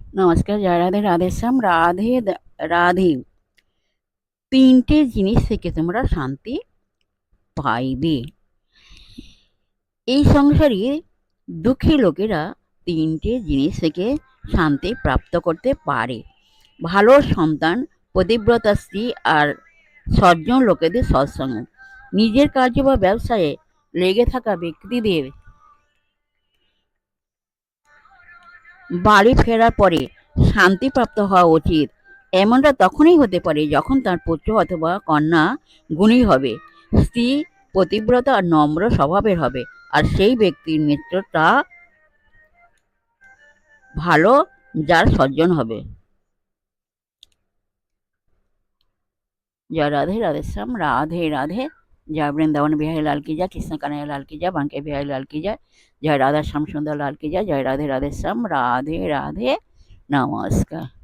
নমস্কার, জয় রাধে, রাধেশ্যাম, রাধে। তিনটে জিনিস থেকে তোমরা শান্তি পাইবে। এই সংসারে দুঃখী লোকেরা তিনটে জিনিস থেকে শান্তি প্রাপ্ত করতে পারে: ভালো সন্তান, পতিব্রতা স্ত্রী আর সজ্জন লোকেদের সৎসঙ্গ। নিজের কার্য বা ব্যবসায়ে লেগে থাকা ব্যক্তিদের বাড়ি ফেরার পরে শান্তিপ্রাপ্ত হওয়া উচিত। এমনটা তখনই হতে পারে যখন তার পুত্র অথবা কন্যা গুণী হবে, স্ত্রী পতিব্রতা আর নম্র স্বভাবের হবে, আর সেই ব্যক্তির মিত্রটা ভালো, যার সজ্জন হবে। जय राधे, राधेश्याम, राधे राधे। जय वृंदावन बिहारी लाल की जय, कृष्ण कन्हैया लाल की जय, बांके बिहारी लाल की जय, जय राधा श्याम सुंदर लाल की जय, जय राधे, राधेश्याम, राधे राधे। नमस्कार।